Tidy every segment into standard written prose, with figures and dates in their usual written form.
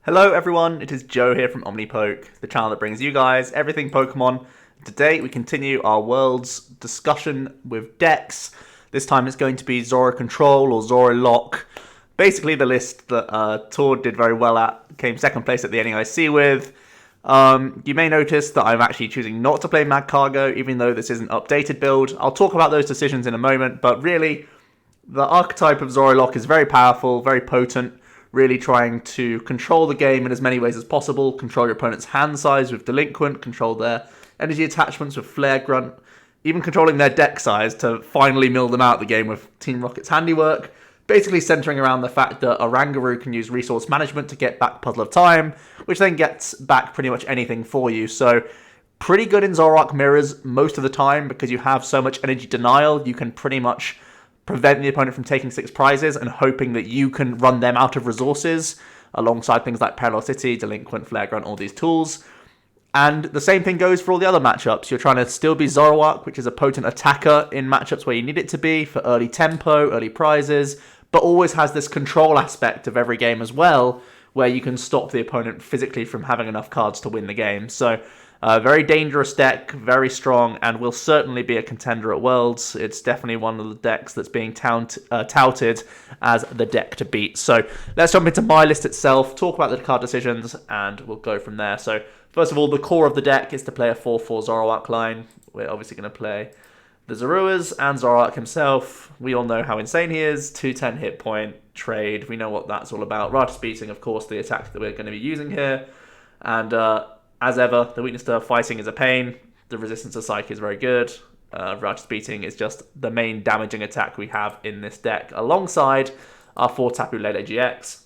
Hello everyone, it is Joe here from OmniPoke, the channel that brings you guys everything Pokemon. Today we continue our world's discussion with decks. This time it's going to be Zoro Control or ZoroLock. Basically the list that Tord did very well at, came second place at the NAIC with. You may notice that I'm actually choosing not to play Mad Cargo, even though this is an updated build. I'll talk about those decisions in a moment, but really, the archetype of ZoroLock is very powerful, very potent, really trying to control the game in as many ways as possible, control your opponent's hand size with Delinquent, control their energy attachments with Flare Grunt, even controlling their deck size to finally mill them out the game with Team Rocket's handiwork, basically centering around the fact that Oranguru can use resource management to get back Puzzle of Time, which then gets back pretty much anything for you. So pretty good in Zoroark mirrors most of the time because you have so much energy denial, you can pretty much prevent the opponent from taking 6 prizes and hoping that you can run them out of resources alongside things like Parallel City, Delinquent, Flare Grunt, all these tools. And the same thing goes for all the other matchups. You're trying to still be Zoroark, which is a potent attacker in matchups where you need it to be for early tempo, early prizes, but always has this control aspect of every game as well, where you can stop the opponent physically from having enough cards to win the game. So very dangerous deck, very strong, and will certainly be a contender at Worlds. It's definitely one of the decks that's being touted as the deck to beat. So let's jump into my list itself, talk about the card decisions, and we'll go from there. So first of all, the core of the deck is to play a 4-4 Zoroark line. We're obviously going to play the Zoruas and Zoroark himself. We all know how insane he is. 210 hit point, trade. We know what that's all about. Riotous Beating, of course, the attack that we're going to be using here. And as ever, the weakness to fighting is a pain. The resistance to Psyche is very good. Riotous Beating is just the main damaging attack we have in this deck, alongside our 4 Tapu Lele-GX.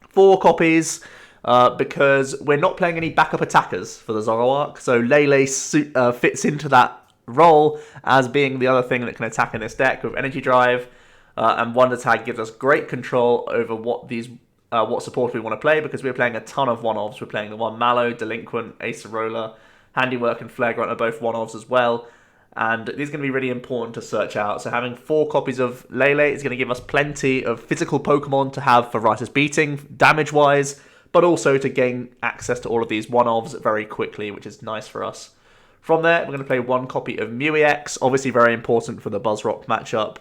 4 copies, because we're not playing any backup attackers for the Zoroark, so Lele fits into that role as being the other thing that can attack in this deck with Energy Drive, and Wonder Tag gives us great control over what support we want to play, because we're playing a ton of one-offs. We're playing the one Mallow, Delinquent, Acerola, Handiwork, and Flare Grunt are both one-offs as well. And these are going to be really important to search out. So having 4 copies of Lele is going to give us plenty of physical Pokemon to have for Riotous Beating, damage-wise, but also to gain access to all of these one-offs very quickly, which is nice for us. From there, we're going to play 1 copy of Mew-EX, obviously very important for the Buzzrock matchup,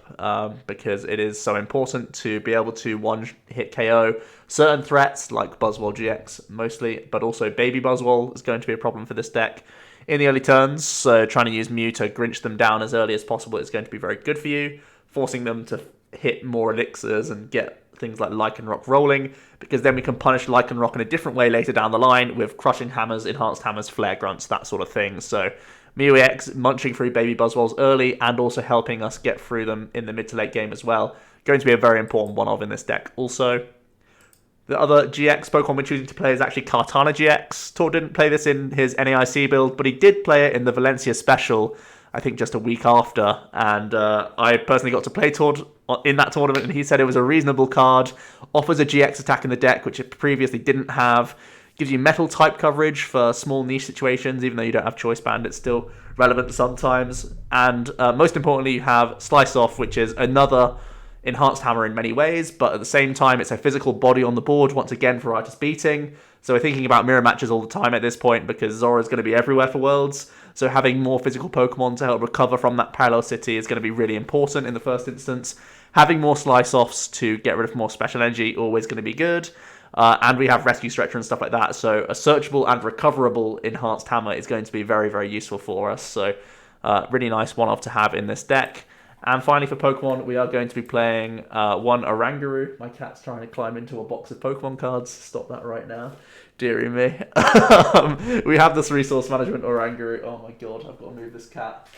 because it is so important to be able to one-hit KO certain threats, like Buzzwole GX mostly, but also Baby Buzzwole is going to be a problem for this deck in the early turns, so trying to use Mew to Grinch them down as early as possible is going to be very good for you, forcing them to hit more elixirs and get things like Lycanroc rolling, because then we can punish Lycanroc in a different way later down the line with Crushing Hammers, Enhanced Hammers, Flare Grunts, that sort of thing. So Mew-EX munching through Baby Buzzwoles early and also helping us get through them in the mid to late game as well. Going to be a very important one-of in this deck also. The other GX Pokemon we're choosing to play is actually Kartana-GX. Tor didn't play this in his NAIC build, but he did play it in the Valencia Special, I think just a week after, and I personally got to play Tord in that tournament, and he said it was a reasonable card, offers a GX attack in the deck, which it previously didn't have, gives you metal type coverage for small niche situations, even though you don't have Choice Band, it's still relevant sometimes, and most importantly, you have Slice Off, which is another Enhanced Hammer in many ways, but at the same time, it's a physical body on the board, once again, for Riotous Beating. So we're thinking about mirror matches all the time at this point, because Zora is going to be everywhere for Worlds. So having more physical Pokemon to help recover from that Parallel City is going to be really important in the first instance. Having more Slice-Offs to get rid of more special energy, always going to be good. And we have Rescue Stretcher and stuff like that. So a searchable and recoverable Enhanced Hammer is going to be very, very useful for us. So really nice one-off to have in this deck. And finally for Pokemon, we are going to be playing 1 Oranguru. My cat's trying to climb into a box of Pokemon cards. Stop that right now. Deary me. We have this Resource Management Oranguru. Oh my god, I've got to move this cat.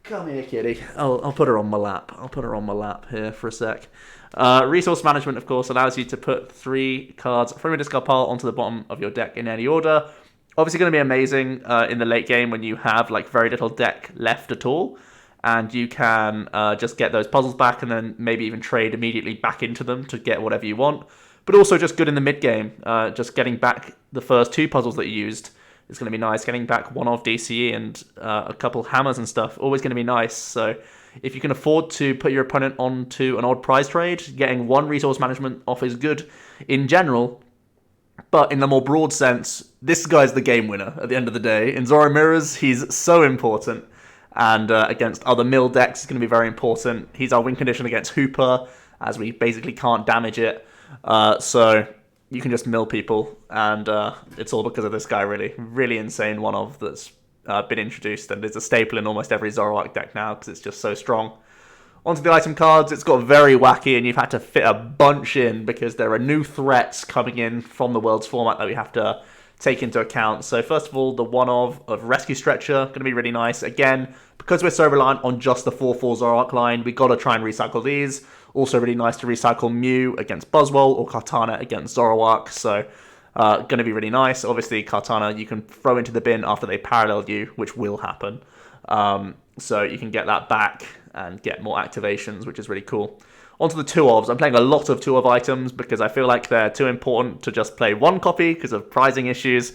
Come here, kitty. I'll put her on my lap. I'll put her on my lap here for a sec. Resource Management, of course, allows you to put 3 cards from your discard pile onto the bottom of your deck in any order. Obviously going to be amazing in the late game when you have like very little deck left at all. And you can just get those puzzles back and then maybe even trade immediately back into them to get whatever you want. But also just good in the mid-game. Just getting back the first 2 puzzles that you used is going to be nice. Getting back 1 of DCE and a couple hammers and stuff, always going to be nice. So if you can afford to put your opponent onto an odd prize trade, getting 1 resource management off is good in general. But in the more broad sense, this guy's the game winner at the end of the day. In Zoro Mirrors, he's so important. And against other mill decks, it's going to be very important. He's our win condition against Hooper, as we basically can't damage it. So you can just mill people, and it's all because of this guy, really. Really insane one-of that's been introduced, and is a staple in almost every Zoroark deck now, because it's just so strong. Onto the item cards, it's got very wacky, and you've had to fit a bunch in, because there are new threats coming in from the Worlds format that we have to take into account. So first of all, the one-of Rescue Stretcher, going to be really nice. Again, because we're so reliant on just the 4/4 Zoroark line, we got to try and recycle these. Also really nice to recycle Mew against Buzzwole or Kartana against Zoroark, so going to be really nice. Obviously, Kartana you can throw into the bin after they parallel you, which will happen. So you can get that back and get more activations, which is really cool. Onto the 2-ofs. I'm playing a lot of 2-of items because I feel like they're too important to just play one copy because of pricing issues.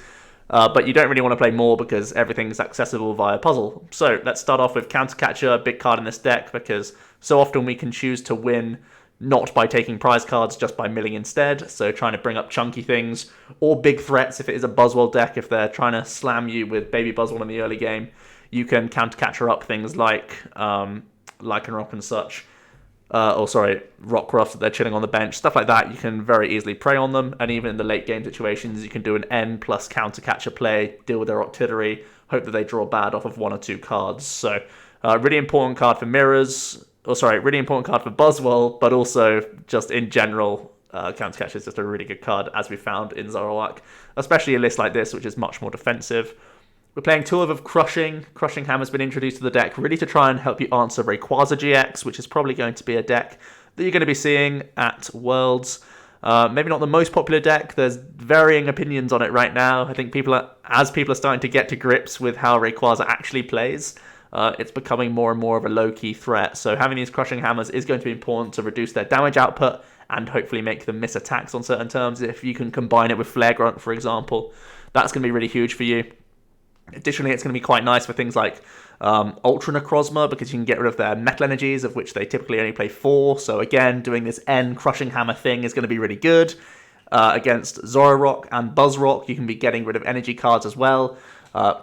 But you don't really want to play more because everything's accessible via puzzle. So let's start off with Countercatcher, a big card in this deck, because so often we can choose to win not by taking prize cards, just by milling instead. So trying to bring up chunky things, or big threats if it is a Buzzwole deck. If they're trying to slam you with Baby Buzzwole in the early game, you can Countercatcher up things like Lycanroc and such. Rockruff that they're chilling on the bench, stuff like that. You can very easily prey on them, and even in the late game situations, you can do an N plus Countercatcher play, deal with their artillery, hope that they draw bad off of 1 or 2 cards. So, really important card for Mirrors, really important card for Buzzwole, but also just in general, Countercatcher is just a really good card, as we found in Zoroark, especially a list like this, which is much more defensive. We're playing 2 of Crushing. Crushing Hammer's been introduced to the deck really to try and help you answer Rayquaza GX, which is probably going to be a deck that you're going to be seeing at Worlds. Maybe not the most popular deck. There's varying opinions on it right now. I think people are starting to get to grips with how Rayquaza actually plays, it's becoming more and more of a low-key threat. So having these Crushing Hammers is going to be important to reduce their damage output and hopefully make them miss attacks on certain terms. If you can combine it with Flare Grunt, for example, that's going to be really huge for you. Additionally, it's going to be quite nice for things like Ultra Necrozma, because you can get rid of their metal energies, of which they typically only play 4. So again, doing this N Crushing Hammer thing is going to be really good. Against Zoroark and Buzzrock, you can be getting rid of energy cards as well.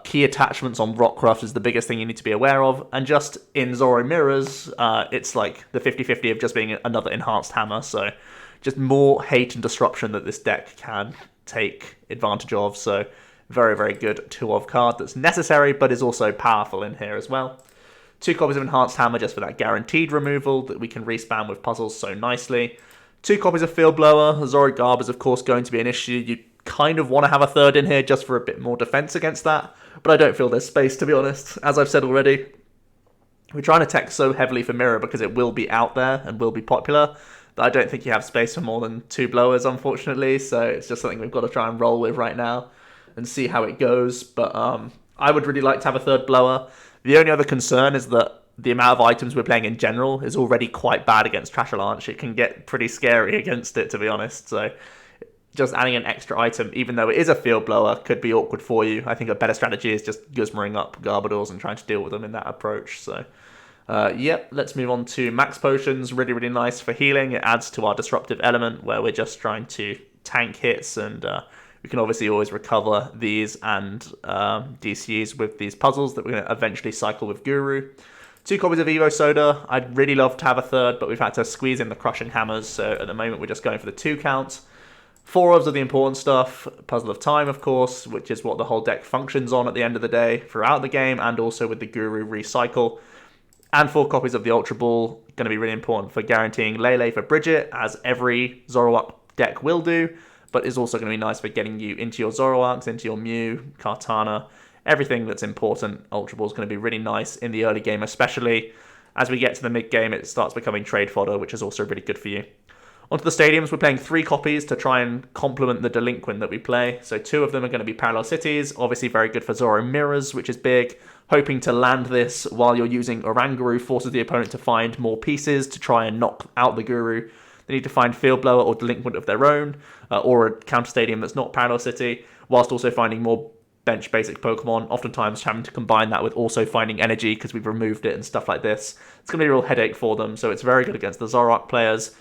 Key attachments on Rockruff is the biggest thing you need to be aware of. And just in Zoro Mirrors, it's like the 50-50 of just being another Enhanced Hammer. So just more hate and disruption that this deck can take advantage of. So very, very good 2-of card that's necessary, but is also powerful in here as well. 2 copies of Enhanced Hammer just for that guaranteed removal that we can respam with puzzles so nicely. 2 copies of Field Blower. Zorigab is, of course, going to be an issue. You kind of want to have a 3rd in here just for a bit more defense against that, but I don't feel there's space, to be honest. As I've said already, we're trying to tech so heavily for Mirror because it will be out there and will be popular, that I don't think you have space for more than 2 blowers, unfortunately, so it's just something we've got to try and roll with right now and see how it goes. But I would really like to have a 3rd blower. The only other concern is that the amount of items we're playing in general is already quite bad against Trashalanche. It can get pretty scary against it, to be honest. So just adding an extra item, even though it is a Field Blower, could be awkward for you. I think a better strategy is just Guzmaing up Garbodors and trying to deal with them in that approach. So yep, let's move on to Max Potions. Really, really nice for healing. It adds to our Disruptive Element, where we're just trying to tank hits, and we can obviously always recover these and DCs with these puzzles that we're going to eventually cycle with Guru. 2 copies of Evosoda. I'd really love to have a 3rd, but we've had to squeeze in the Crushing Hammers, so at the moment we're just going for the 2 counts. 4-ofs are the important stuff. Puzzle of Time, of course, which is what the whole deck functions on at the end of the day, throughout the game, and also with the Guru recycle. And 4 copies of the Ultra Ball, going to be really important for guaranteeing Lele for Brigette, as every Zoroark deck will do, but is also going to be nice for getting you into your Zoroarks, into your Mew, Kartana, everything that's important. Ultra Ball is going to be really nice in the early game, especially. As we get to the mid-game, it starts becoming trade fodder, which is also really good for you. Onto the stadiums, we're playing 3 copies to try and complement the Delinquent that we play. So 2 of them are going to be Parallel Cities, obviously very good for Zoro Mirrors, which is big. Hoping to land this while you're using Oranguru forces the opponent to find more pieces to try and knock out the Guru. They need to find Field Blower or Delinquent of their own, or a counter stadium that's not Parallel City, whilst also finding more bench basic Pokemon, oftentimes having to combine that with also finding energy because we've removed it and stuff like this. It's going to be a real headache for them, so it's very good against the Zoroark players.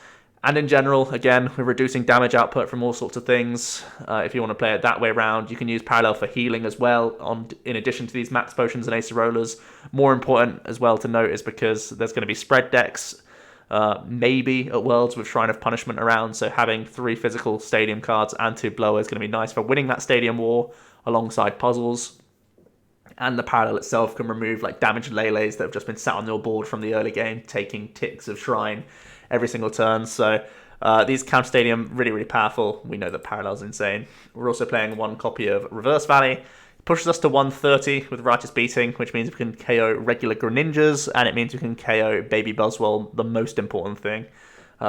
And in general, again, we're reducing damage output from all sorts of things. If you want to play it that way around, you can use Parallel for healing as well, in addition to these max potions and Acerolas. More important as well to note is because there's going to be spread decks, maybe at Worlds with Shrine of Punishment around, so having 3 physical stadium cards and 2 blower is going to be nice for winning that stadium war alongside puzzles. And the Parallel itself can remove like damaged Leles that have just been sat on your board from the early game, taking ticks of Shrine every single turn. So these Counter Stadium, really, really powerful. We know that Parallel's insane. We're also playing 1 copy of Reverse Valley. It pushes us to 130 with Righteous Beating, which means we can KO regular Greninjas, and it means we can KO Baby Buzzwole, the most important thing.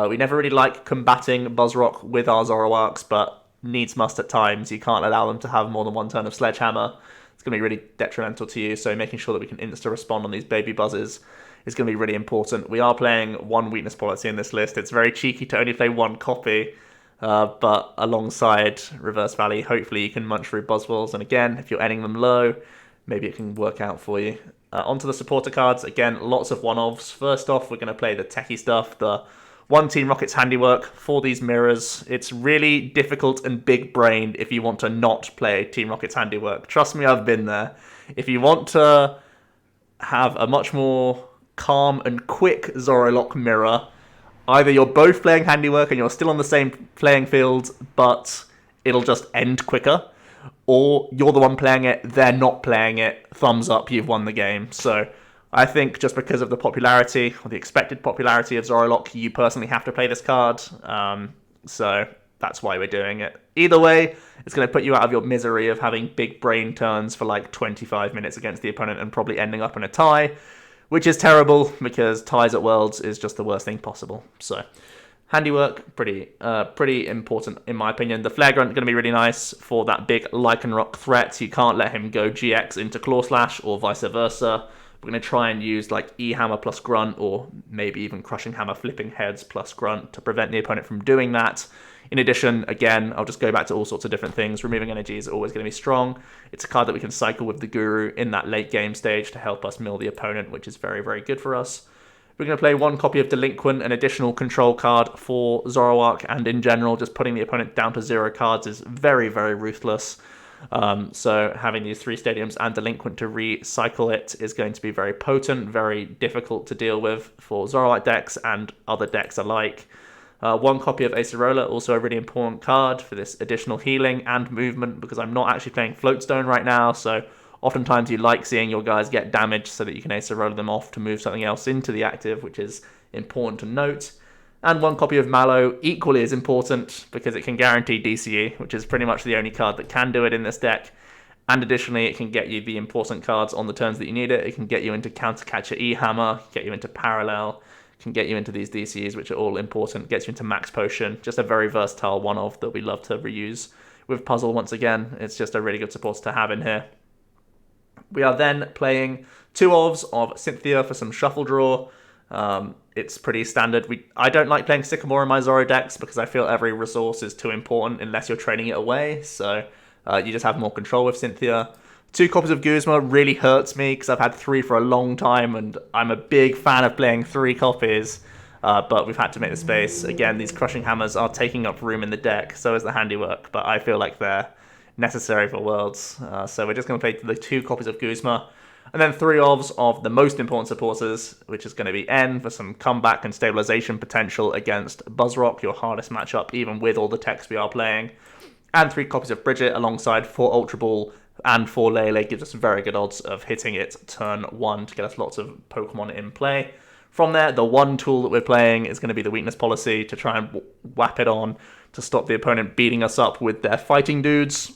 We never really like combating Buzzrock with our Zoroarks, but needs must at times. You can't allow them to have more than 1 turn of Sledgehammer. It's going to be really detrimental to you, so making sure that we can insta-respond on these Baby Buzzes is going to be really important. We are playing 1 weakness policy in this list. It's very cheeky to only play 1 copy, but alongside Reverse Valley, hopefully you can munch through Buzzwoles, and again, if you're ending them low, maybe it can work out for you. Onto the supporter cards, again, lots of one-offs. First off, we're going to play the techie stuff, the 1 Team Rocket's Handiwork for these mirrors. It's really difficult and big-brained if you want to not play Team Rocket's Handiwork. Trust me, I've been there. If you want to have a much more calm and quick ZoroLock mirror, either you're both playing Handiwork and you're still on the same playing field, but it'll just end quicker, or you're the one playing it, they're not playing it, thumbs up, you've won the game. So I think just because of the popularity, or the expected popularity of ZoroLock, you personally have to play this card. So that's why we're doing it. Either way, it's going to put you out of your misery of having big brain turns for like 25 minutes against the opponent and probably ending up in a tie, which is terrible because ties at Worlds is just the worst thing possible. So Handiwork, pretty important in my opinion. The Flare Grunt going to be really nice for that big Lycanroc threat. You can't let him go GX into Claw Slash or vice versa. We're going to try and use like E-Hammer plus Grunt, or maybe even Crushing Hammer flipping heads plus Grunt to prevent the opponent from doing that. In addition, again, I'll just go back to all sorts of different things. Removing energy is always going to be strong. It's a card that we can cycle with the Guru in that late game stage to help us mill the opponent, which is very, very good for us. We're going to play 1 copy of Delinquent, an additional control card for Zoroark, and in general, just putting the opponent down to 0 cards is very, very ruthless. So having these 3 stadiums and Delinquent to recycle it is going to be very potent, very difficult to deal with for Zoroark decks and other decks alike. 1 copy of Acerola, also a really important card for this additional healing and movement, because I'm not actually playing Floatstone right now, so oftentimes you like seeing your guys get damaged so that you can Acerola them off to move something else into the active, which is important to note. And 1 copy of Mallow, equally as important, because it can guarantee DCE, which is pretty much the only card that can do it in this deck. And additionally, it can get you the important cards on the turns that you need it. It can get you into Countercatcher E-Hammer, get you into Parallel, can get you into these DCEs, which are all important, gets you into Max Potion. Just a very versatile one-off that we love to reuse with Puzzle once again. It's just a really good supporter to have in here. We are then playing 2 ofs of Cynthia for some shuffle draw. It's pretty standard. I don't like playing Sycamore in my Zoro decks because I feel every resource is too important unless you're trading it away. So you just have more control with Cynthia. 2 copies of Guzma really hurts me because I've had 3 for a long time and I'm a big fan of playing 3 copies. But we've had to make the space. Again, these Crushing Hammers are taking up room in the deck. So is the Handiwork, but I feel like they're necessary for Worlds. So we're just going to play the 2 copies of Guzma. And then 3 ofs of the most important supporters, which is going to be N for some comeback and stabilization potential against Buzzrock, your hardest matchup, even with all the techs we are playing. And 3 copies of Brigette alongside 4 Ultra Ball and 4 Lele gives us very good odds of hitting it turn 1 to get us lots of Pokemon in play. From there, the 1 tool that we're playing is going to be the weakness policy to try and whap it on to stop the opponent beating us up with their fighting dudes.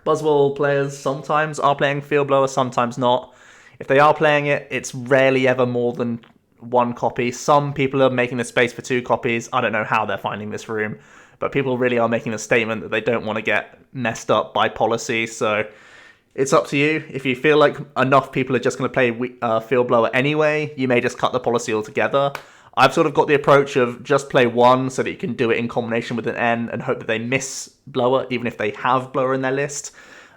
Buzzwole players sometimes are playing Field Blower, sometimes not. If they are playing it, it's rarely ever more than 1 copy. Some people are making the space for 2 copies. I don't know how they're finding this room, but people really are making a statement that they don't want to get messed up by policy. So it's up to you. If you feel like enough people are just going to play Field Blower anyway, you may just cut the policy altogether. I've sort of got the approach of just play 1 so that you can do it in combination with an N and hope that they miss Blower, even if they have Blower in their list.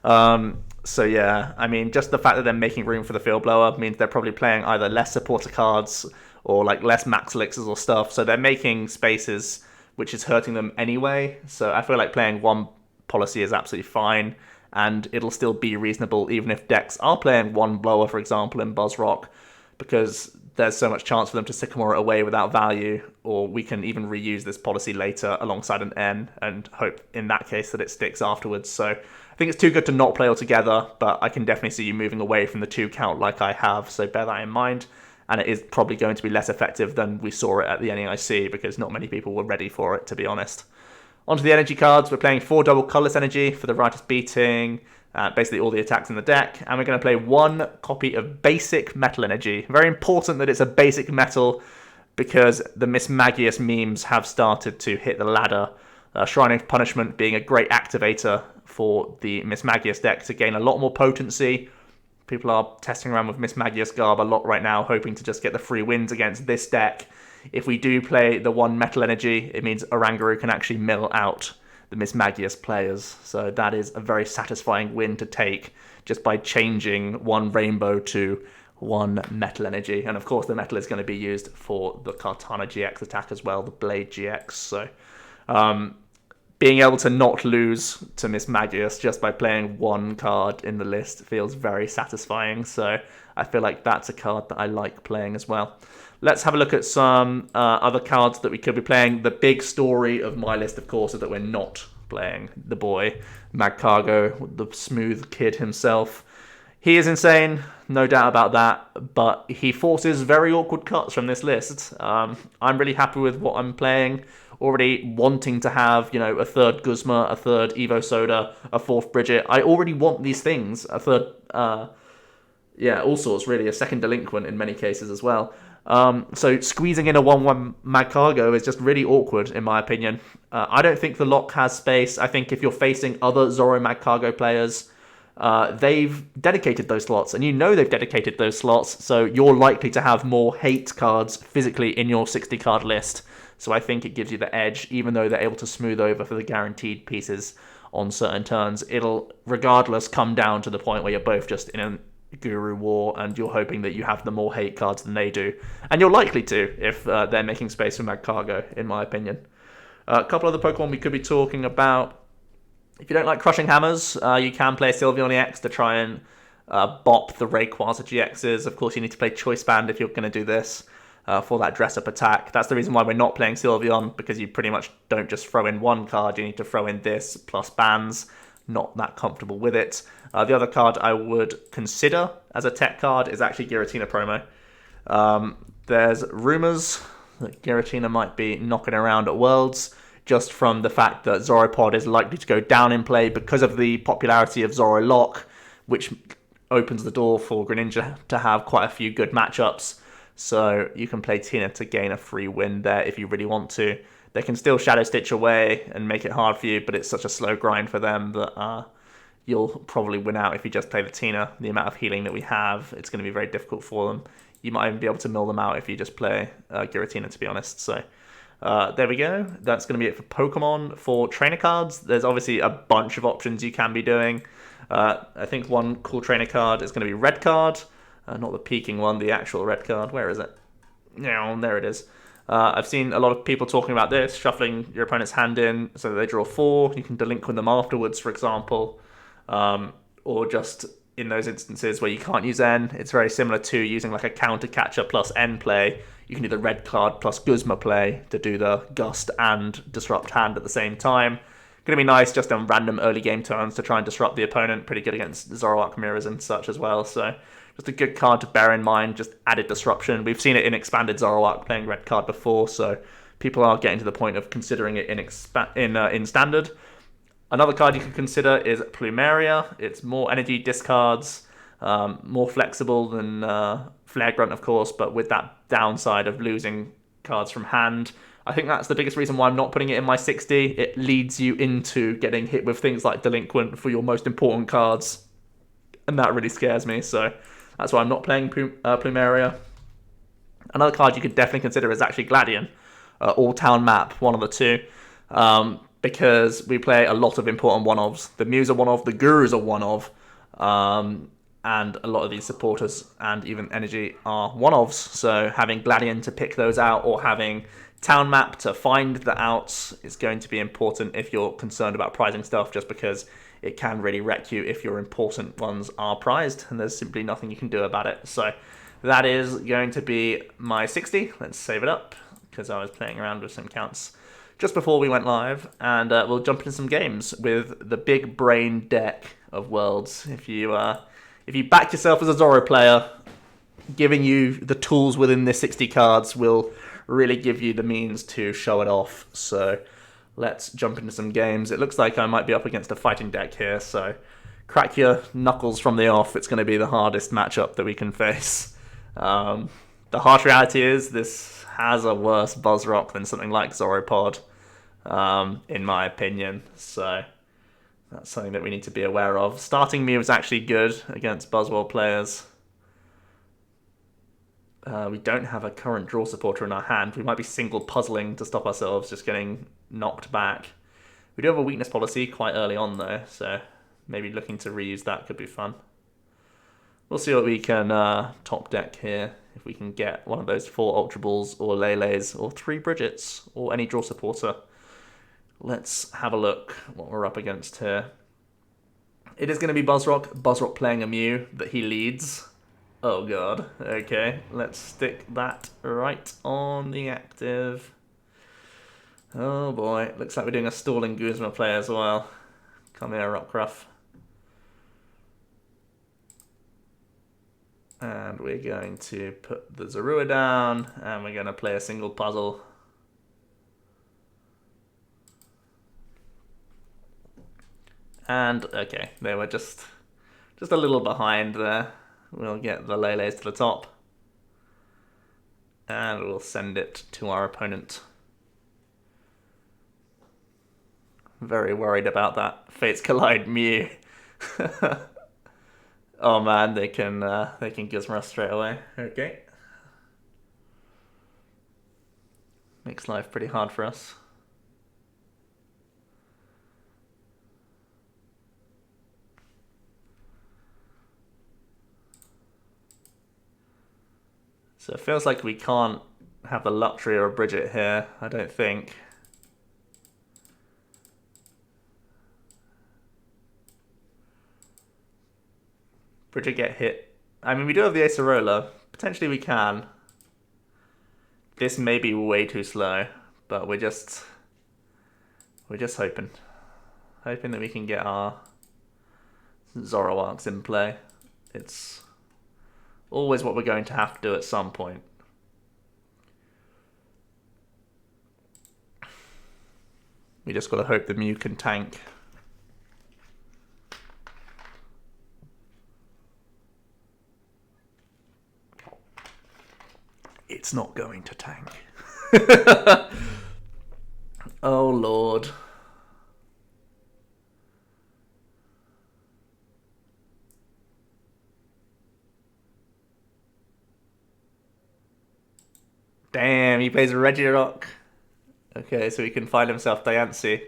So yeah, I mean, just the fact that they're making room for the Field Blower means they're probably playing either less supporter cards or like less max elixirs or stuff. So they're making spaces which is hurting them anyway. So I feel like playing one policy is absolutely fine, and it'll still be reasonable even if decks are playing one blower, for example, in Buzzrock, because there's so much chance for them to Sycamore it away without value, or we can even reuse this policy later alongside an N and hope in that case that it sticks afterwards. So I think it's too good to not play altogether, but I can definitely see you moving away from the 2 count like I have, so bear that in mind. And it is probably going to be less effective than we saw it at the NAIC, because not many people were ready for it, to be honest. Onto the energy cards, we're playing 4 double colourless energy for the Righteous Beating, basically all the attacks in the deck, and we're going to play 1 copy of basic metal energy. Very important that it's a basic metal, because the Miss Magius memes have started to hit the ladder. Shrine of Punishment being a great activator for the Miss Magius deck to gain a lot more potency. People are testing around with Miss Magius Garb a lot right now, hoping to just get the free wins against this deck. If we do play the 1 metal energy, it means Oranguru can actually mill out the Miss Magius players. So that is a very satisfying win to take just by changing 1 rainbow to 1 metal energy. And of course the metal is going to be used for the Kartana-GX attack as well, the Blade GX. So being able to not lose to Miss Magius just by playing 1 card in the list feels very satisfying. So I feel like that's a card that I like playing as well. Let's have a look at some other cards that we could be playing. The big story of my list, of course, is that we're not playing the boy, Magcargo, the smooth kid himself. He is insane, no doubt about that, but he forces very awkward cuts from this list. I'm really happy with what I'm playing. Already wanting to have, a 3rd Guzma, a 3rd Evosoda, a 4th Brigette. I already want these things. A 3rd, all sorts, really. A 2nd Delinquent in many cases as well. So squeezing in a 1-1 Magcargo is just really awkward, in my opinion. I don't think the lock has space. I think if you're facing other Zoro Magcargo players, they've dedicated those slots, and they've dedicated those slots, so you're likely to have more hate cards physically in your 60-card list. So I think it gives you the edge, even though they're able to smooth over for the guaranteed pieces on certain turns. It'll, regardless, come down to the point where you're both just in a Guru war, and you're hoping that you have the more hate cards than they do. And you're likely to, if they're making space for Magcargo, in my opinion. A couple other Pokemon we could be talking about. If you don't like crushing hammers, you can play Sylveon EX to try and bop the Rayquaza GXs. Of course, you need to play Choice Band if you're going to do this for that dress-up attack. That's the reason why we're not playing Sylveon, because you pretty much don't just throw in 1 card. You need to throw in this plus bands. Not that comfortable with it. The other card I would consider as a tech card is actually Giratina Promo. There's rumours that Giratina might be knocking around at Worlds, just from the fact that Zoropod is likely to go down in play because of the popularity of ZoroLock, which opens the door for Greninja to have quite a few good matchups. So you can play Tina to gain a free win there if you really want to. They can still Shadow Stitch away and make it hard for you, but it's such a slow grind for them that you'll probably win out if you just play the Tina. The amount of healing that we have, it's going to be very difficult for them. You might even be able to mill them out if you just play Giratina, to be honest. So there we go. That's going to be it for Pokemon. For trainer cards, there's obviously a bunch of options you can be doing. I think 1 cool trainer card is going to be Red Card. Not the peaking one, the actual red card. Where is it? No, there it is. I've seen a lot of people talking about this, shuffling your opponent's hand in so that they draw 4. You can delinquent them afterwards, for example. Or just in those instances where you can't use N, it's very similar to using like a counter catcher plus N play. You can do the red card plus Guzma play to do the Gust and Disrupt hand at the same time. Going to be nice just on random early game turns to try and disrupt the opponent. Pretty good against Zoroark mirrors and such as well. So just a good card to bear in mind, just added disruption. We've seen it in expanded Zoroark playing red card before, so people are getting to the point of considering it in standard. Another card you can consider is Plumeria. It's more energy discards, more flexible than Flare Grunt, of course, but with that downside of losing cards from hand. I think that's the biggest reason why I'm not putting it in my 60. It leads you into getting hit with things like Delinquent for your most important cards, and that really scares me, so that's why I'm not playing Plumeria. Another card you could definitely consider is actually Gladion, all-town map, one of the two, because we play a lot of important one-ofs. The Mew's a one-off, the Guru's a one-of. and a lot of these supporters and even energy are one-ofs, so having Gladion to pick those out or having Town Map to find the outs is going to be important if you're concerned about prizing stuff, just because it can really wreck you if your important ones are prized, and there's simply nothing you can do about it. So that is going to be my 60. Let's save it up, because I was playing around with some counts just before we went live, and we'll jump into some games with the big brain deck of Worlds. If you back yourself as a Zoro player, giving you the tools within this 60 cards will really give you the means to show it off. So let's jump into some games. It looks like I might be up against a fighting deck here, so crack your knuckles from the off. It's going to be the hardest matchup that we can face. The harsh reality is this has a worse Buzzrock than something like Zoropod, in my opinion. So that's something that we need to be aware of. Starting Mew is actually good against Buzzworld players. We don't have a current draw supporter in our hand. We might be single puzzling to stop ourselves just getting knocked back. We do have a weakness policy quite early on though, so maybe looking to reuse that could be fun. We'll see what we can top deck here. If we can get one of those 4 Ultra Balls or Lele's or 3 Brigettes or any draw supporter. Let's have a look what we're up against here. It is going to be Buzzrock. Buzzrock playing a Mew that he leads. Oh god. Okay, let's stick that right on the active. Oh boy, looks like we're doing a stalling Guzma play as well. Come here, Rockruff. And we're going to put the Zorua down, and we're going to play a single puzzle. And okay, they were just a little behind there. We'll get the Lele's to the top, and we'll send it to our opponent. Very worried about that Fates Collide Mew. Oh man, they can Guzma us straight away. Okay, makes life pretty hard for us. So it feels like we can't have the luxury of a Brigette here, I don't think. Brigette get hit. I mean, we do have the Acerola. Potentially we can. This may be way too slow, but we're just hoping. Hoping that we can get our Zoroarks in play. It's always what we're going to have to do at some point. We just got to hope the Mew can tank. It's not going to tank. Oh Lord. Damn, he plays a Regirock. Okay, so he can find himself Diancie.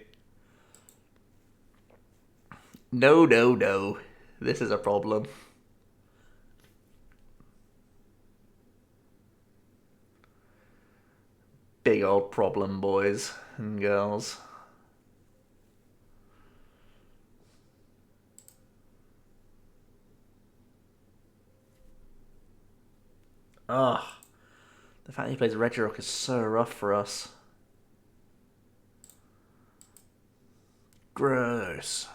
No, no, no. This is a problem. Big old problem, boys and girls. Ugh. The fact that he plays Regirock is so rough for us. Gross.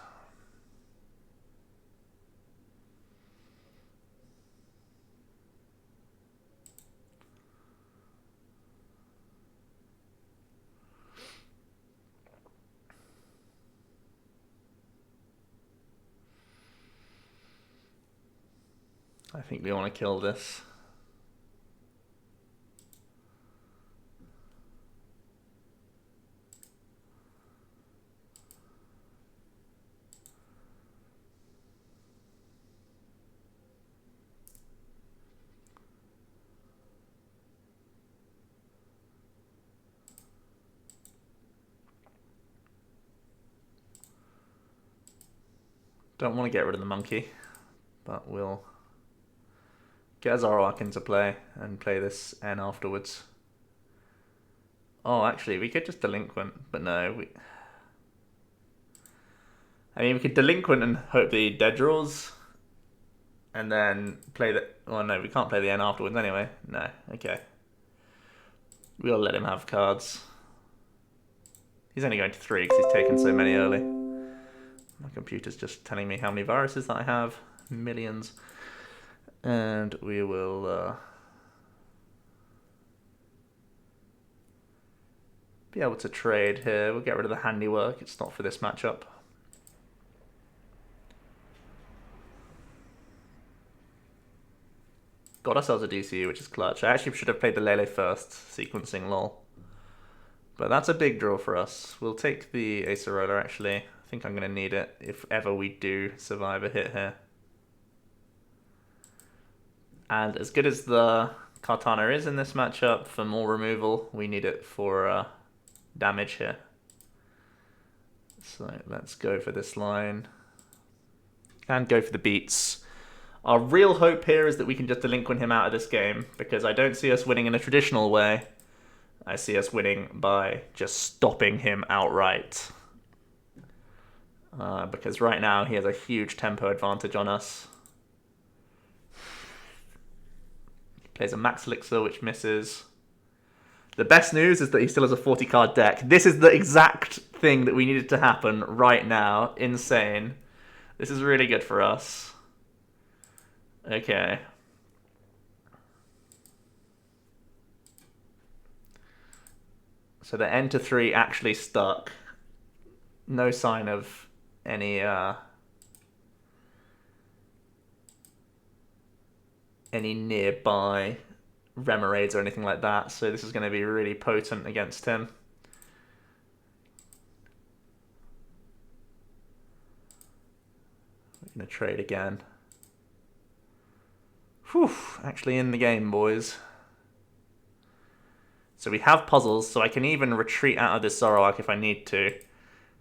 I think we want to kill this. Don't want to get rid of the monkey, but we'll Get a Zoroark into play and play this N afterwards. Oh, actually, we could just Delinquent, but no. I mean, we could Delinquent and hope that he dead draws. And then play the... Oh, no, we can't play the N afterwards anyway. No, okay. We'll let him have cards. He's only going to 3 because he's taken so many early. My computer's just telling me how many viruses that I have. Millions. And we will be able to trade here. We'll get rid of the handiwork. It's not for this matchup. Got ourselves a DCU, which is clutch. I actually should have played the Lele first, sequencing lol. But that's a big draw for us. We'll take the Acerola actually. I think I'm going to need it if ever we do survive a hit here. And as good as the Kartana is in this matchup for more removal, we need it for damage here. So let's go for this line. And go for the beats. Our real hope here is that we can just delinquent him out of this game, because I don't see us winning in a traditional way. I see us winning by just stopping him outright. Because right now he has a huge tempo advantage on us. Plays a Max Elixir, which misses. The best news is that he still has a 40-card deck. This is the exact thing that we needed to happen right now. Insane. This is really good for us. Okay. So the N to 3 actually stuck. No sign of any nearby Remoraid's or anything like that, so this is going to be really potent against him. We're going to trade again. Whew, actually in the game, boys. So we have puzzles, so I can even retreat out of this Zoroark if I need to.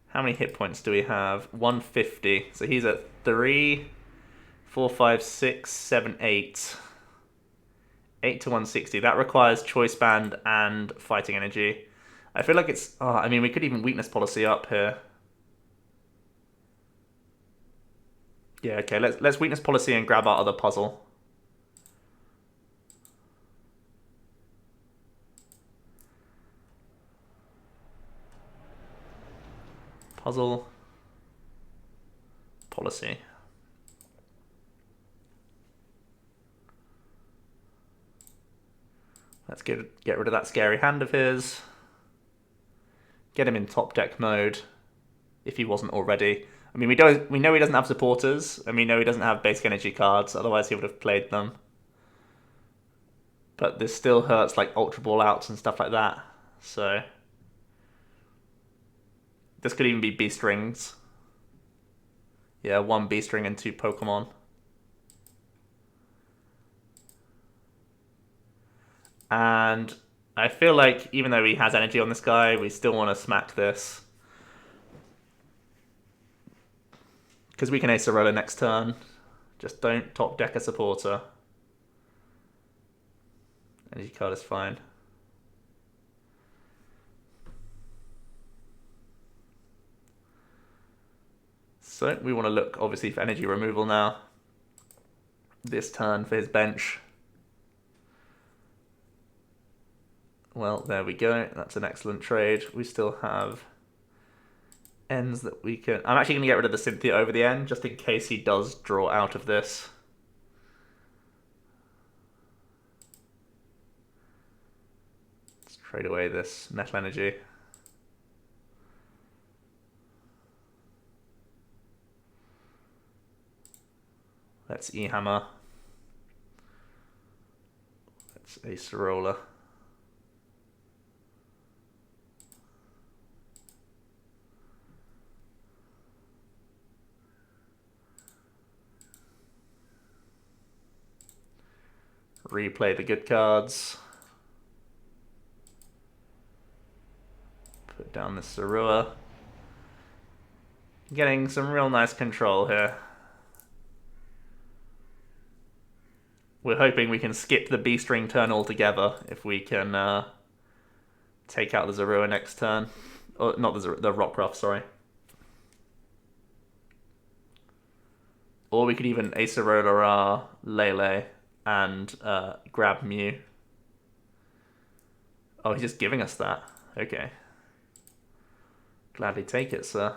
How many hit points do we have? 150. So he's at 3, 4, 5, 6, 7, 8. 8 to 160. That requires Choice Band and Fighting Energy. I feel like it's... Oh, I mean, we could even Weakness Policy up here. Yeah, okay. Let's Weakness Policy and grab our other puzzle. Puzzle. Policy. Let's get rid of that scary hand of his. Get him in top deck mode, if he wasn't already. I mean, we know he doesn't have supporters, and we know he doesn't have basic energy cards, otherwise he would have played them. But this still hurts like Ultra Ball outs and stuff like that, so... This could even be Beast Rings. Yeah, 1 Beast Ring and 2 Pokemon. And I feel like even though he has energy on this guy, we still want to smack this. Because we can Acerola next turn. Just don't top deck a supporter. Energy card is fine. So we want to look, obviously, for energy removal now. This turn for his bench. Well, there we go. That's an excellent trade. We still have ends that we can... I'm actually going to get rid of the Cynthia over the end, just in case he does draw out of this. Let's trade away this Metal Energy. Let's E-Hammer. Let's Acerola. Replay the good cards. Put down the Zorua. Getting some real nice control here. We're hoping we can skip the B-string turn altogether if we can take out the Zorua next turn. Oh, not the Rockruff, sorry. Or we could even Acerola Lele and grab Mew. Oh, he's just giving us that. Okay. Gladly take it, sir.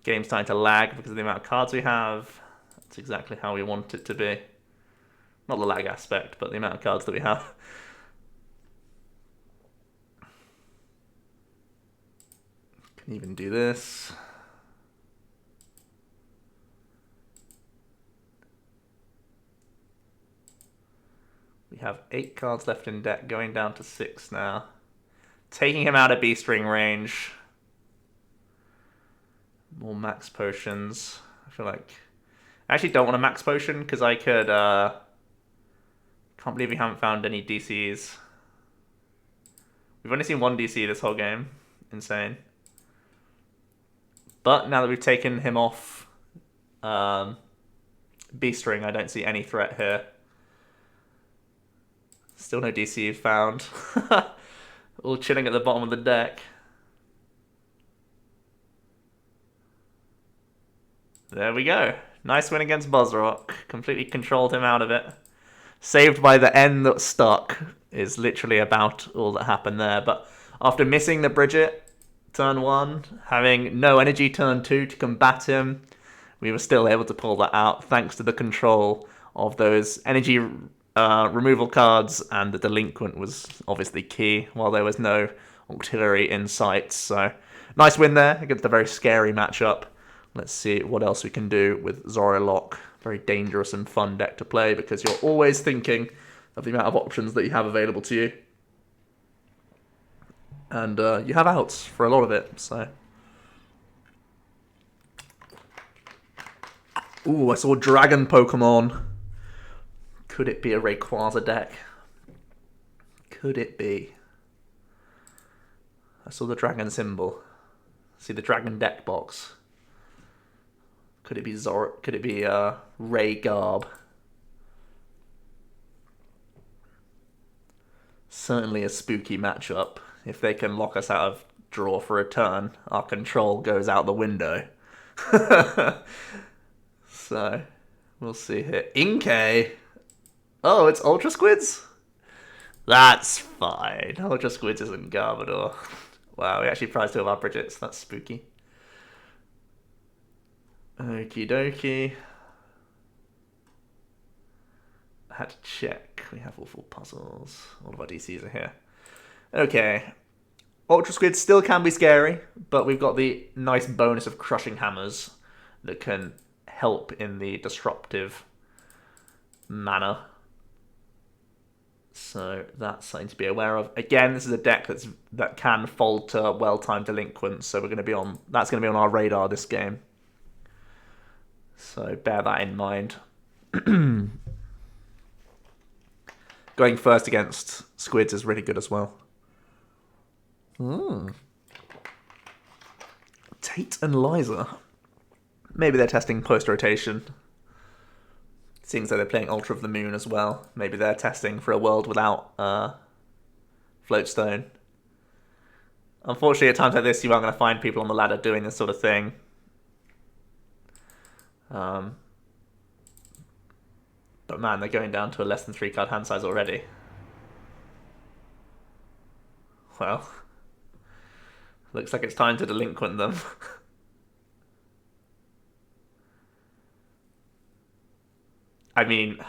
Game's starting to lag because of the amount of cards we have. That's exactly how we want it to be. Not the lag aspect, but the amount of cards that we have. Can even do this. We have 8 cards left in deck, going down to 6 now. Taking him out of B-string range. More max potions. I feel like I actually don't want a max potion because I could can't believe we haven't found any DCs. We've only seen one DC this whole game. Insane. But now that we've taken him off B-string, I don't see any threat here. Still no DC found. All chilling at the bottom of the deck. There we go. Nice win against Buzzrock. Completely controlled him out of it. Saved by the N that stuck is literally about all that happened there. But after missing the Brigette turn 1, having no energy turn 2 to combat him, we were still able to pull that out thanks to the control of those energy removal cards, and the Delinquent was obviously key while there was no auxiliary in sight. So nice win there against a very scary matchup. Let's see what else we can do with ZoroLock. Very dangerous and fun deck to play because you're always thinking of the amount of options that you have available to you. And you have outs for a lot of it, so. Ooh, I saw Dragon Pokemon. Could it be a Rayquaza deck? Could it be? I saw the dragon symbol. See the dragon deck box. Could it be Could it be Ray Garb? Certainly a spooky matchup. If they can lock us out of draw for a turn, our control goes out the window. So, we'll see here. Inkay! Oh, it's Ultra Squids? That's fine. Ultra Squids isn't Garbodor. Wow, we actually prized 2 of our Brigettes. That's spooky. Okie dokie. I had to check. We have all 4 puzzles. All of our DCs are here. Okay. Ultra Squids still can be scary, but we've got the nice bonus of crushing hammers that can help in the disruptive manner. So that's something to be aware of. Again, this is a deck that can fold to well-timed Delinquents, so we're going to be on. That's going to be on our radar this game. So bear that in mind. Going first against Squids is really good as well. Tate and Liza. Maybe they're testing post-rotation. Seems like they're playing Ultra of the Moon as well. Maybe they're testing for a world without Floatstone. Unfortunately, at times like this, you aren't going to find people on the ladder doing this sort of thing. But man, they're going down to a less than 3 card hand size already. Well, looks like it's time to Delinquent them. I mean,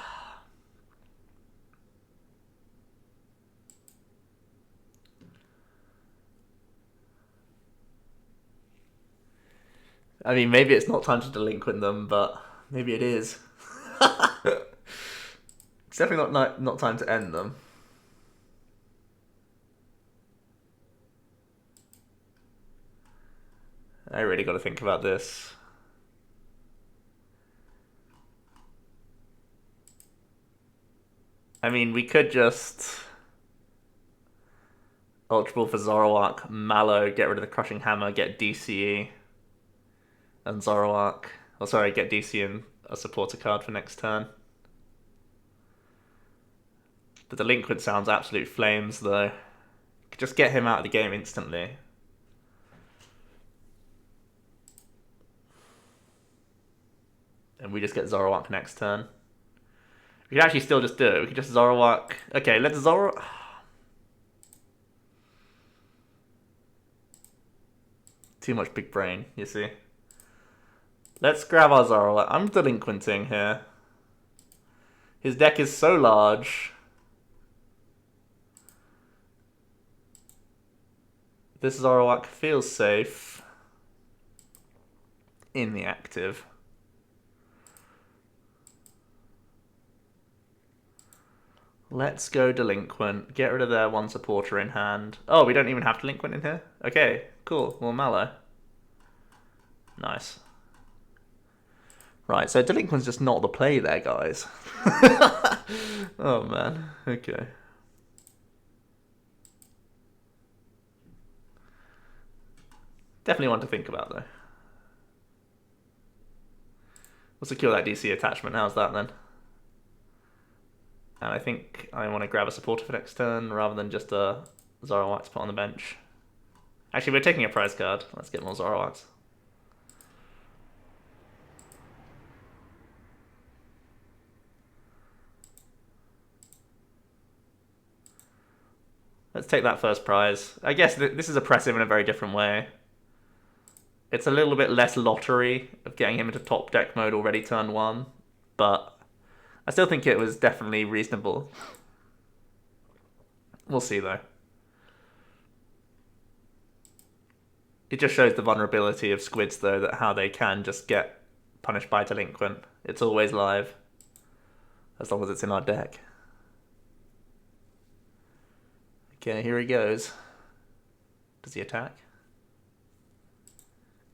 maybe it's not time to Delinquent them, but maybe it is. It's definitely not time to end them. I really got to think about this. I mean, we could just Ultra Ball for Zoroark, Mallow, get rid of the Crushing Hammer, get DCE. and Zoroark. Oh, sorry, get DC and a supporter card for next turn. The Delinquent sounds absolute flames, though. Could just get him out of the game instantly. And we just get Zoroark next turn. We could actually still just do it. We could just Zoroark. Okay, let's Zoroark. Too much big brain, you see. Let's grab our Zoroark. I'm delinquenting here. His deck is so large. This Zoroark feels safe in the active. Let's go Delinquent. Get rid of their one supporter in hand. Oh, we don't even have Delinquent in here? Okay, cool. Well, Mallow. Nice. Right, so Delinquent's just not the play there, guys. Oh, man. Okay. Definitely one to think about, though. We'll secure that DC attachment. How's that, then? And I think I want to grab a supporter for next turn rather than just a Zoroark to put on the bench. Actually, we're taking a prize card. Let's get more Zoroarks. Let's take that first prize. I guess this is oppressive in a very different way. It's a little bit less lottery of getting him into top deck mode already turn 1, but I still think it was definitely reasonable. We'll see, though. It just shows the vulnerability of squids, though, that how they can just get punished by Delinquent. It's always live, as long as it's in our deck. Okay, here he goes. Does he attack?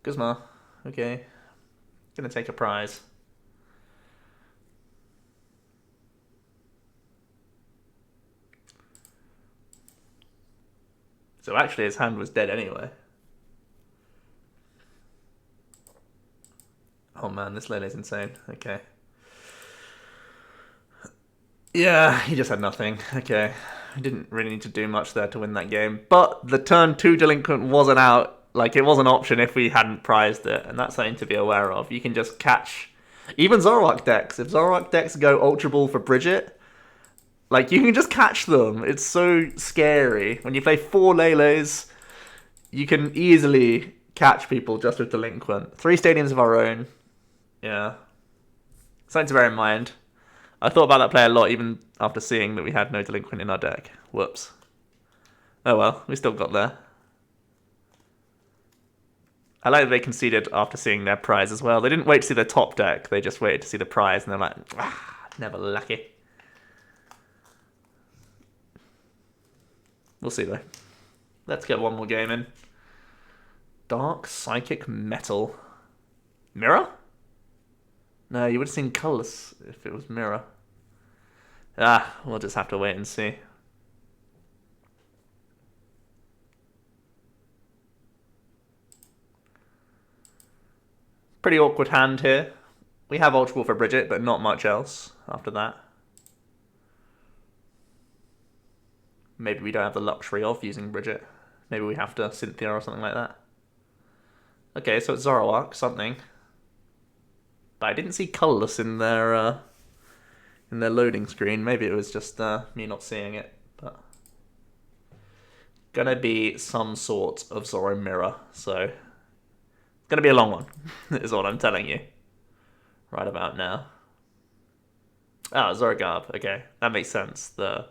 Guzma. Okay. Gonna take a prize. So actually his hand was dead anyway. Oh man, this Lele's insane. Okay. Yeah, he just had nothing. Okay. He didn't really need to do much there to win that game. But the turn 2 Delinquent wasn't out. Like, it was an option if we hadn't prized it. And that's something to be aware of. You can just catch... Even Zoroark decks. If Zoroark decks go Ultra Ball for Brigette, like, you can just catch them. It's so scary. When you play 4 Leles, you can easily catch people just with Delinquent. 3 stadiums of our own. Yeah. Something to bear in mind. I thought about that play a lot, even after seeing that we had no Delinquent in our deck. Whoops. Oh well, we still got there. I like that they conceded after seeing their prize as well. They didn't wait to see the top deck, they just waited to see the prize, and they're like, ah, never lucky. We'll see, though. Let's get one more game in. Dark Psychic Metal. Mirror? No, you would have seen colours if it was Mirror. Ah, we'll just have to wait and see. Pretty awkward hand here. We have Ultra Ball for Brigette, but not much else after that. Maybe we don't have the luxury of using Brigette. Maybe we have to Cynthia or something like that. Okay, so it's Zoroark, something. But I didn't see colourless in their loading screen. Maybe it was just me not seeing it. But gonna be some sort of Zoro Mirror, so it's gonna be a long one, is what I'm telling you. Right about now. Ah, Zorogarb. Okay, that makes sense. The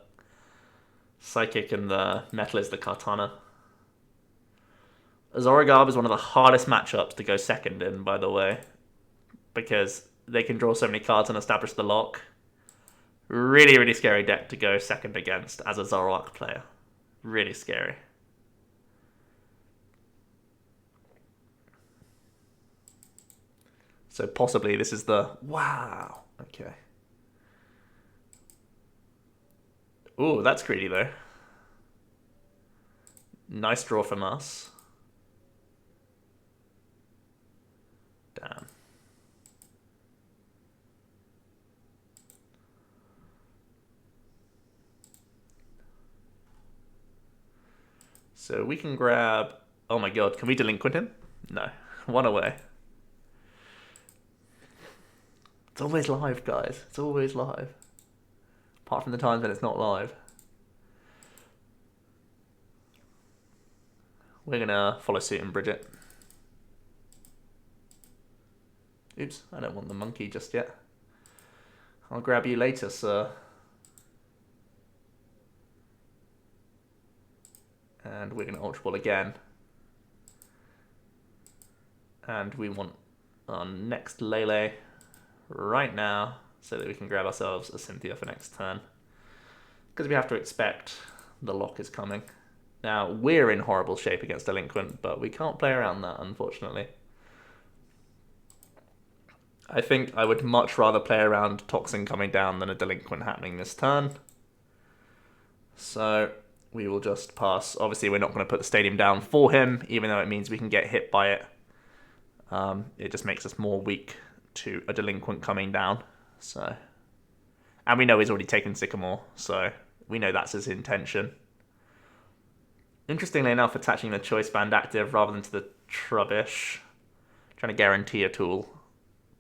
Psychic and the Metal is the Kartana. Zorogarb is one of the hardest matchups to go second in, by the way, because they can draw so many cards and establish the lock. Really, really scary deck to go second against as a Zoroark player. Really scary. So possibly this is the... Wow. Okay. Ooh, that's greedy, though. Nice draw from us. Damn. So we can grab... Oh my god, can we delinquent him? No. One away. It's always live, guys. It's always live. Apart from the times when it's not live. We're gonna follow suit in Brigette. Oops, I don't want the monkey just yet. I'll grab you later, sir. And we're gonna Ultra Ball again. And we want our next Lele right now so that we can grab ourselves a Cynthia for next turn. Because we have to expect the lock is coming. Now, we're in horrible shape against Delinquent, but we can't play around that, unfortunately. I think I would much rather play around Toxin coming down than a Delinquent happening this turn. So we will just pass. Obviously, we're not going to put the stadium down for him, even though it means we can get hit by it. It just makes us more weak to a Delinquent coming down. So, and we know he's already taken Sycamore, so we know that's his intention. Interestingly enough, attaching the Choice Band active rather than to the Trubbish. Trying to guarantee a tool,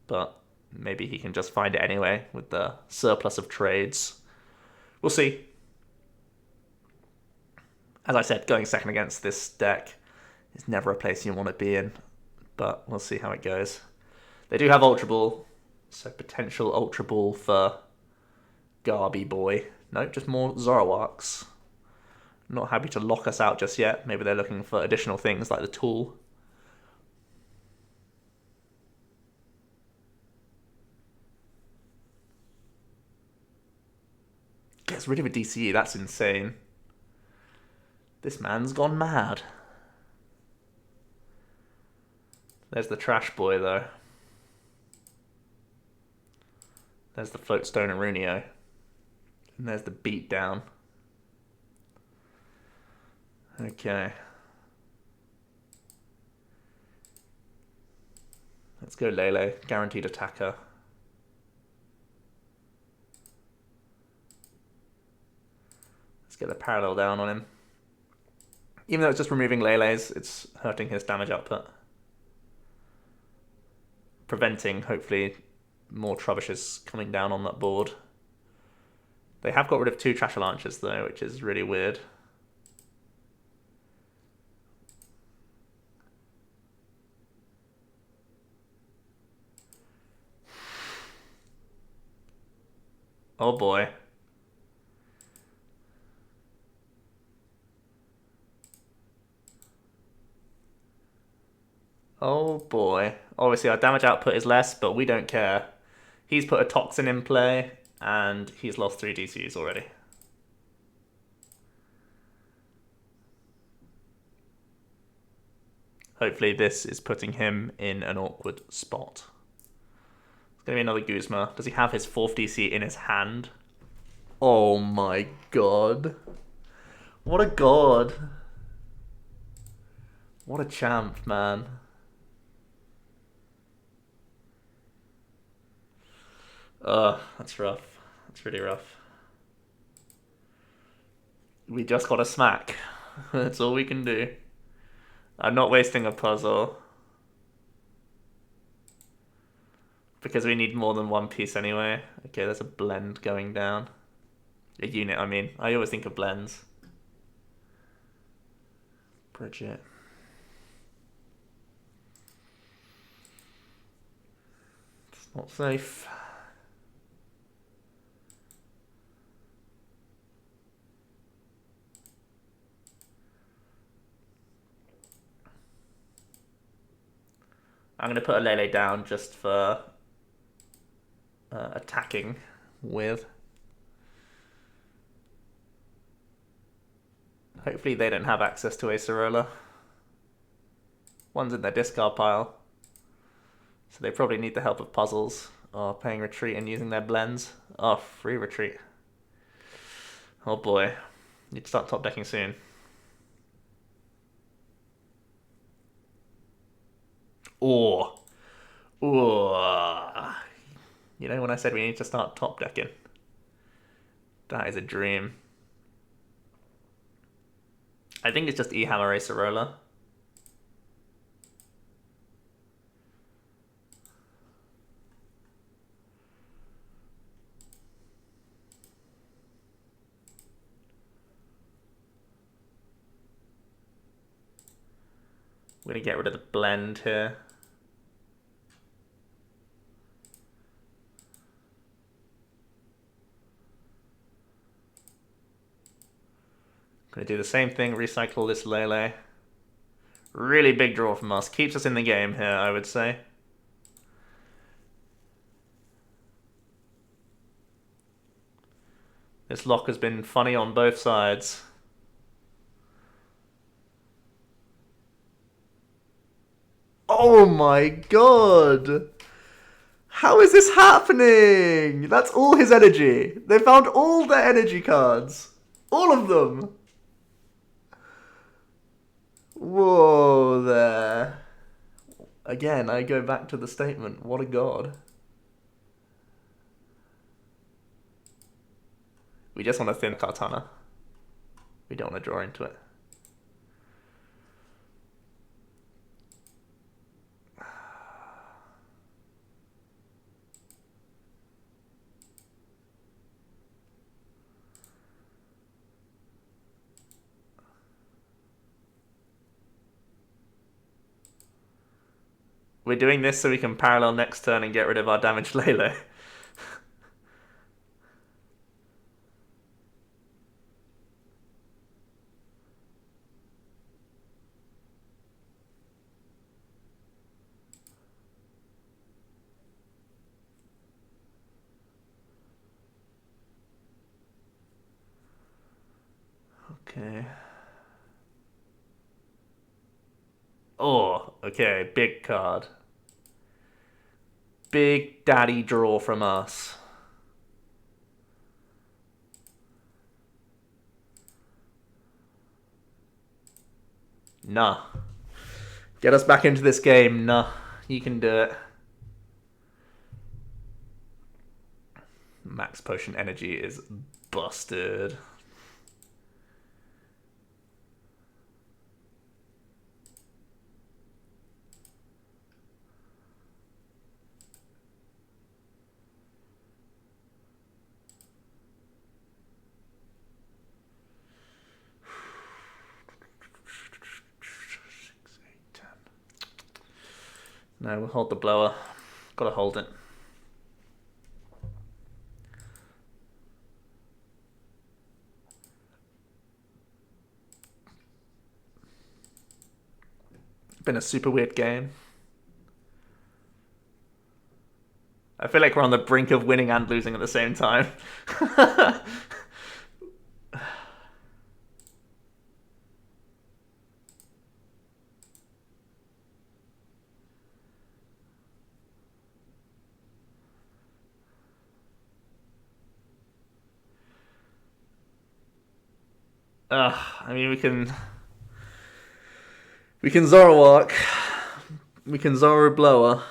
but maybe he can just find it anyway with the surplus of trades. We'll see. As I said, going second against this deck is never a place you want to be in, but we'll see how it goes. They do have Ultra Ball, so potential Ultra Ball for Garby Boy. No, just more Zoroarks. Not happy to lock us out just yet. Maybe they're looking for additional things like the tool. Gets rid of a DCE, that's insane. This man's gone mad. There's the Trash Boy, though. There's the Floatstone Arunio. And there's the Beatdown. Okay. Let's go Lele, guaranteed attacker. Let's get the parallel down on him. Even though it's just removing Lele's, it's hurting his damage output. Preventing, hopefully, more Trubbishes coming down on that board. They have got rid of 2 Trash Launchers, though, which is really weird. Oh boy. Oh boy. Obviously our damage output is less, but we don't care. He's put a Toxin in play, and he's lost 3 DCs already. Hopefully this is putting him in an awkward spot. It's going to be another Guzma. Does he have his 4th DC in his hand? Oh my god. What a god. What a champ, man. That's rough. That's really rough. We just got a smack. That's all we can do. I'm not wasting a puzzle. Because we need more than 1 piece anyway. Okay, there's a blend going down. A unit, I mean. I always think of blends. Brigette. It's not safe. I'm going to put a Lele down just for attacking with. Hopefully they don't have access to Acerola. One's in their discard pile. So they probably need the help of puzzles or playing retreat and using their blends. Oh, free retreat. Oh boy. Need to start top decking soon. Oh. Ooh. You know when I said we need to start top decking? That is a dream. I think it's just E-Hammer Acerola. We're going to get rid of the blend here. Going to do the same thing, recycle this Lele. Really big draw from us. Keeps us in the game here, I would say. This lock has been funny on both sides. Oh my god! How is this happening? That's all his energy. They found all their energy cards. All of them. Whoa there. Again, I go back to the statement. What a god. We just want to thin Kartana. We don't want to draw into it. We're doing this so we can parallel next turn and get rid of our damaged Lele. Okay. Oh, okay, big card. Big daddy draw from us. Nah. Get us back into this game. Nah. You can do it. Max potion energy is busted. No, we'll hold the blower. Gotta hold it. It's been a super weird game. I feel like we're on the brink of winning and losing at the same time. I mean, we can Zoroark. We can Zoro Blower.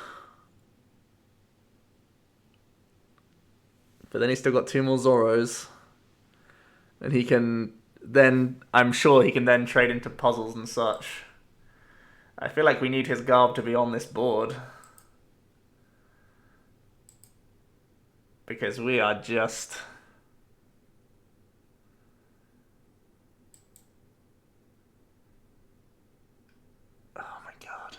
But then he's still got 2 more Zoros. And he can then, I'm sure he can then trade into puzzles and such. I feel like we need his Garb to be on this board. Because we are just... Oh my god.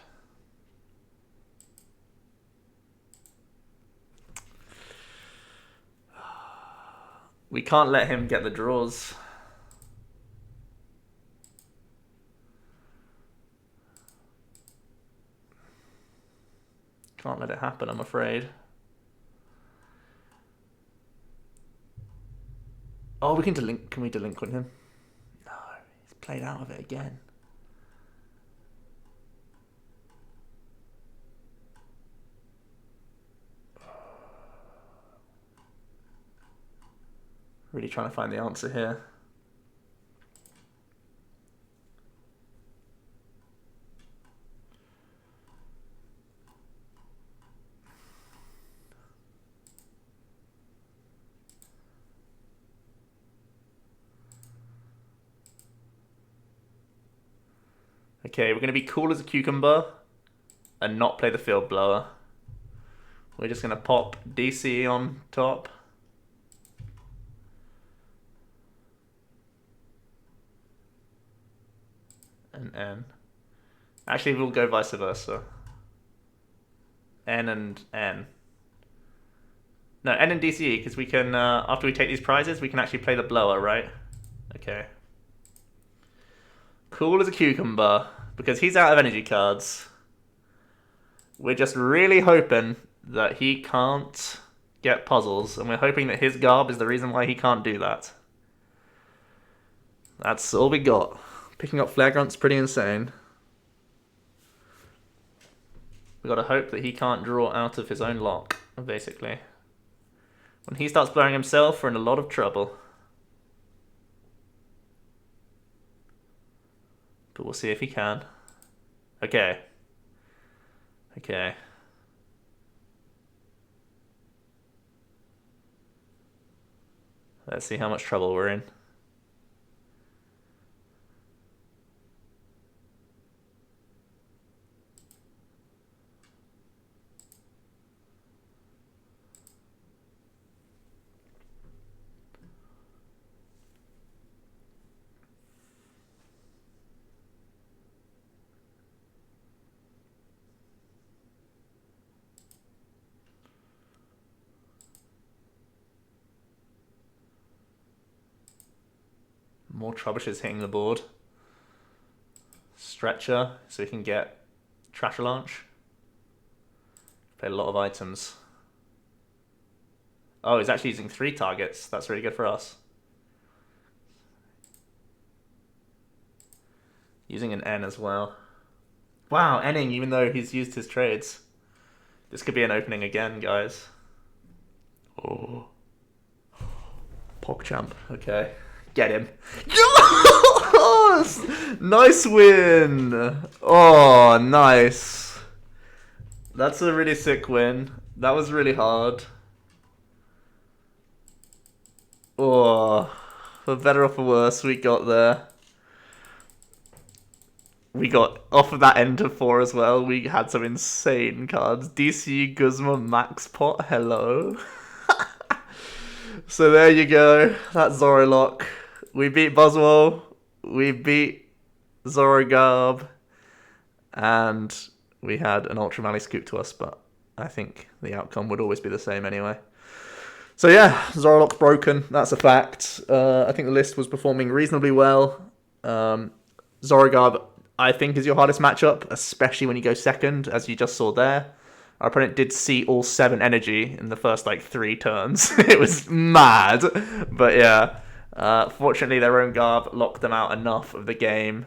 We can't let him get the draws. Can't let it happen, I'm afraid. Oh, we can we delinquent him? No, he's played out of it again. Really trying to find the answer here. Okay, we're going to be cool as a cucumber and not play the Field Blower. We're just going to pop DC on top. And N. Actually, we'll go vice versa. N and N. No, N and DCE, because we can, after we take these prizes, we can actually play the blower, right? Okay. Cool as a cucumber, because he's out of energy cards. We're just really hoping that he can't get puzzles, and we're hoping that his garb is the reason why he can't do that. That's all we got. Picking up Flare Grunt's pretty insane. We gotta hope that he can't draw out of his own lock, basically. When he starts blowing himself, we're in a lot of trouble. But we'll see if he can. Okay. Okay. Let's see how much trouble we're in. More Troubushes hitting the board. Stretcher, so we can get Trash Launch. Play a lot of items. Oh, he's actually using 3 targets. That's really good for us. Using an N as well. Wow, Nning even though he's used his trades. This could be an opening again, guys. Oh. PogChamp, okay. Get him. Yes! Nice win! Oh, nice. That's a really sick win. That was really hard. Oh, for better or for worse, we got there. We got off of that end of 4 as well. We had some insane cards. DC Guzma Max Pot, hello. So there you go. That's ZoroLock. We beat Buzzwole, we beat Zorogarb, and we had an Ultra Mally scoop to us, but I think the outcome would always be the same anyway. So yeah, ZoroLock broken, that's a fact. I think the list was performing reasonably well. Zorogarb, I think, is your hardest matchup, especially when you go second, as you just saw there. Our opponent did see all 7 energy in the first, 3 turns. It was mad. But yeah, fortunately their own garb locked them out enough of the game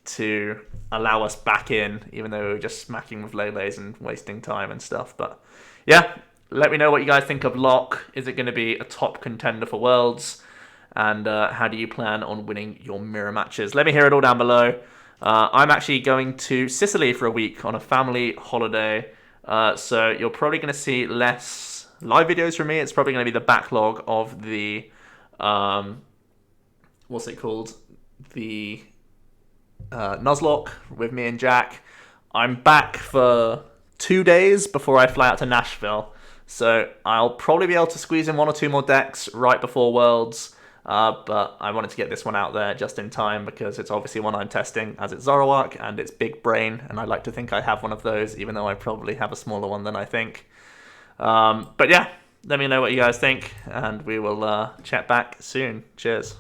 to allow us back in, even though we were just smacking with Lele's and wasting time and stuff. But yeah, let me know what you guys think of Lock. Is it going to be a top contender for Worlds? And how do you plan on winning your mirror matches? Let me hear it all down below. I'm actually going to Sicily for a week on a family holiday. So you're probably going to see less live videos from me. It's probably going to be the backlog of the, what's it called? The Nuzlocke with me and Jack. I'm back for 2 days before I fly out to Nashville. So I'll probably be able to squeeze in 1 or 2 more decks right before Worlds. But I wanted to get this one out there just in time because it's obviously one I'm testing, as it's Zoroark and it's big brain, and I like to think I have one of those, even though I probably have a smaller one than I think. But yeah, let me know what you guys think, and we will chat back soon. Cheers.